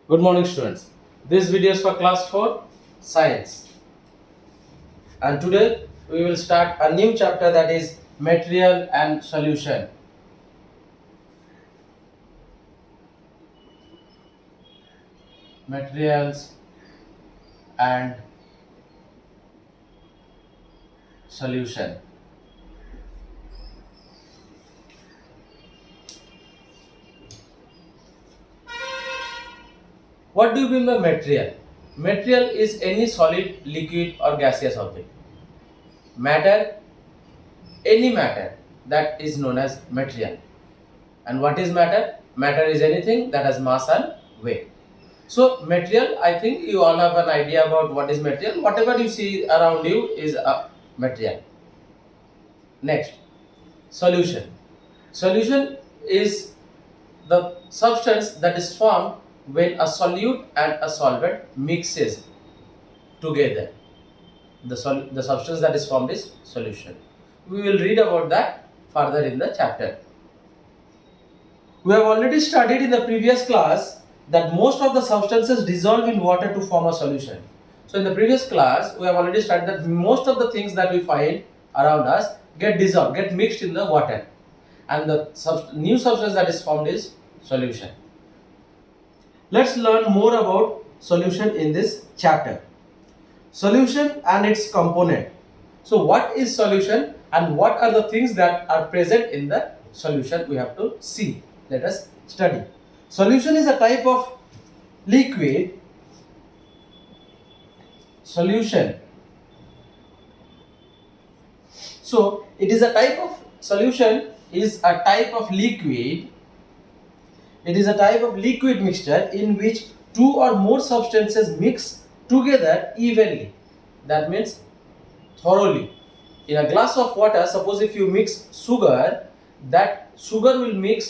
Good morning, students. This video is for class 4 science, and today we will start a new chapter, that is material and solution. Materials and solution. What do you mean by material? Material is any solid, liquid or gaseous object. Matter, any matter, that is known as material. And what is matter? Matter is anything that has mass and weight. So material, I think you all have an idea about what is material. Whatever you see around you is a material. Next, solution. Solution is the substance that is formed when a solute and a solvent mixes together. The substance that is formed is solution. We will read about that further in the chapter. We have already studied in the previous class that most of the substances dissolve in water to form a solution. So in the previous class, we have already studied that most of the things that we find around us get dissolved, get mixed in the water. And the new substance that is formed is solution. Let's learn more about solution in this chapter. Solution and its component. So what is solution and what are the things that are present in the solution, we have to see. Let us study. Solution is a type of liquid. Solution. So it is a type of solution is a type of liquid. It is a type of liquid mixture in which two or more substances mix together evenly. That means thoroughly. In a glass of water, suppose if you mix sugar, that sugar will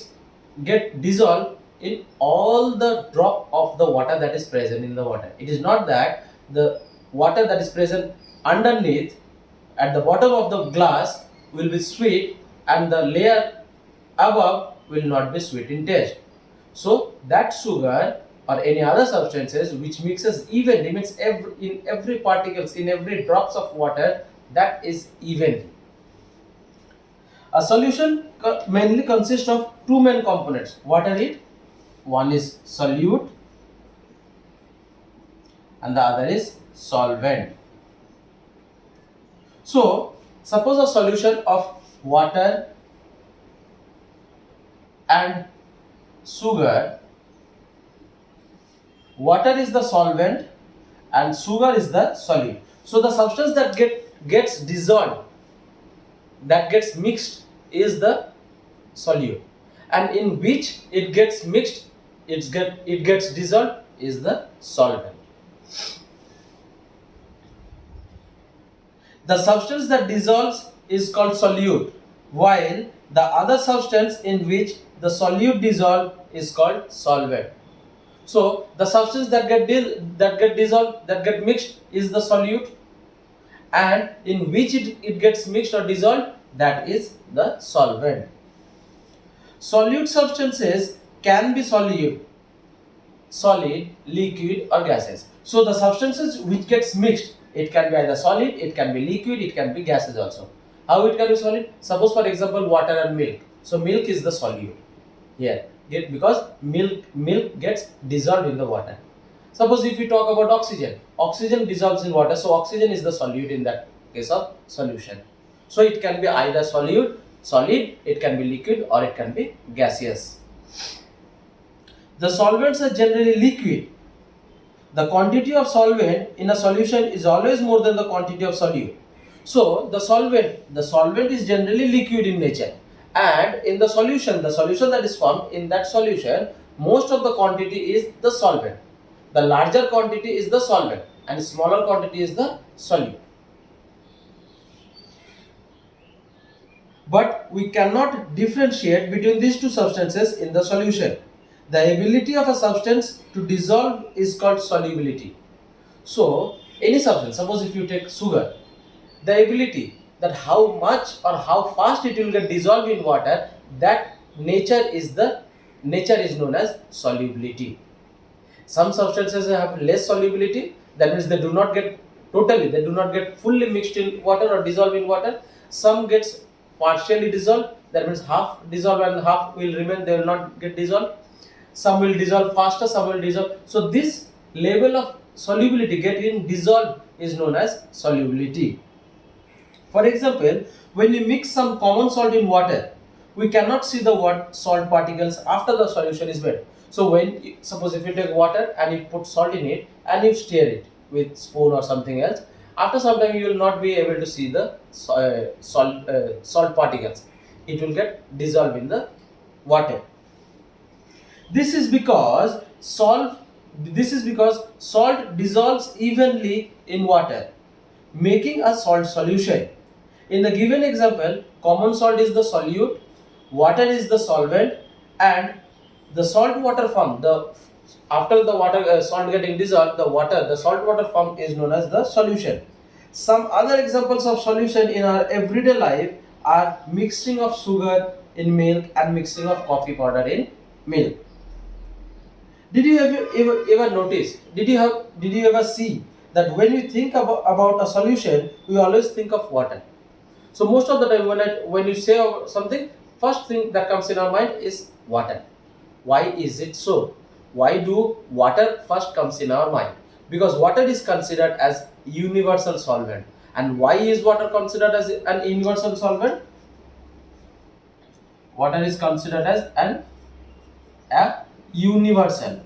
get dissolved in all the drop of the water that is present in the water. It is not that the water that is present underneath at the bottom of the glass will be sweet and the layer above will not be sweet in taste. So that sugar or any other substances which mixes evenly, means in every particles, in every drops of water, that is evenly. A solution mainly consists of two main components. What are it? One is solute and the other is solvent. So suppose a solution of water and sugar. Water is the solvent and sugar is the solute. So the substance that gets dissolved, that gets mixed, is the solute, and in which it gets mixed, it gets dissolved, is the solvent. The substance that dissolves is called solute, while the other substance in which the solute dissolved is called solvent. So the substance that get dissolved, that get mixed, is the solute, and in which it gets mixed or dissolved, that is the solvent. Solute substances can be solid, liquid or gases. So the substances which gets mixed, it can be either solid, it can be liquid, it can be gases also. How it can be solid? Suppose for example water and milk. So milk is the solute here, because milk gets dissolved in the water. Suppose if we talk about oxygen dissolves in water, so oxygen is the solute in that case of solution. So it can be either solid, it can be liquid, or it can be gaseous. The solvents are generally liquid. The quantity of solvent in a solution is always more than the quantity of solute. So the solvent is generally liquid in nature, and in the solution that is formed in that solution, most of the quantity is the solvent. The larger quantity is the solvent and smaller quantity is the solute. But we cannot differentiate between these two substances in the solution. The ability of a substance to dissolve is called solubility. So any substance, suppose if you take sugar, the ability that how much or how fast it will get dissolved in water, that nature is known as solubility. Some substances have less solubility, that means they do not get fully mixed in water or dissolved in water. Some gets partially dissolved, that means half dissolved and half will remain, they will not get dissolved. Some will dissolve faster, some will dissolve. So this level of solubility getting dissolved is known as solubility. For example, when you mix some common salt in water, we cannot see the salt particles after the solution is made. So suppose if you take water and you put salt in it and you stir it with spoon or something else, after some time you will not be able to see the salt particles. It will get dissolved in the water. This is because salt dissolves evenly in water, making a salt solution. In the given example, common salt is the solute, water is the solvent, and the salt water form, after the water salt getting dissolved, the salt water form is known as the solution. Some other examples of solution in our everyday life are mixing of sugar in milk and mixing of coffee powder in milk. Did you ever notice? Did you ever see that when you think about a solution, we always think of water? So most of the time when you say something, first thing that comes in our mind is water. Why is it so? Why do water first comes in our mind? Because water is considered as universal solvent. And why is water considered as an universal solvent? Water is considered as a universal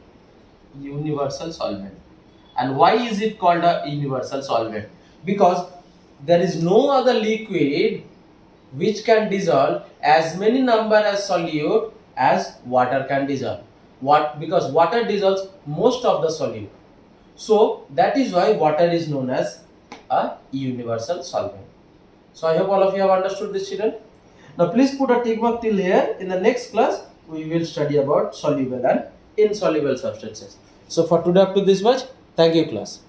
solvent. And why is it called a universal solvent? Because there is no other liquid which can dissolve as many number as solute as water can dissolve. Because water dissolves most of the solute. So that is why water is known as a universal solvent. So I hope all of you have understood this, children. Now please put a tick mark till here. In the next class we will study about soluble and insoluble substances. So for today up to this much. Thank you, class.